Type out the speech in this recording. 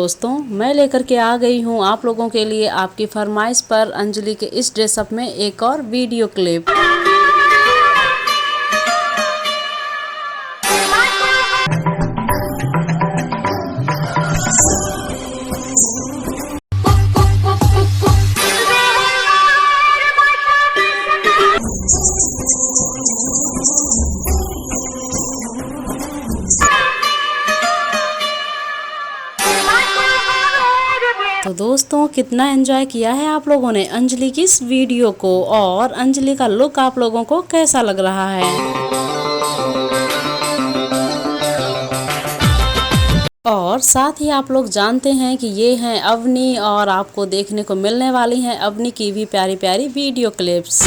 दोस्तों, मैं लेकर के आ गई हूँ आप लोगों के लिए आपकी फरमाइश पर अंजलि के इस ड्रेसअप में एक और वीडियो क्लिप। तो दोस्तों, कितना एंजॉय किया है आप लोगों ने अंजलि की इस वीडियो को, और अंजलि का लुक आप लोगों को कैसा लग रहा है। और साथ ही आप लोग जानते हैं कि ये हैं अवनी, और आपको देखने को मिलने वाली हैं अवनी की भी प्यारी प्यारी वीडियो क्लिप्स।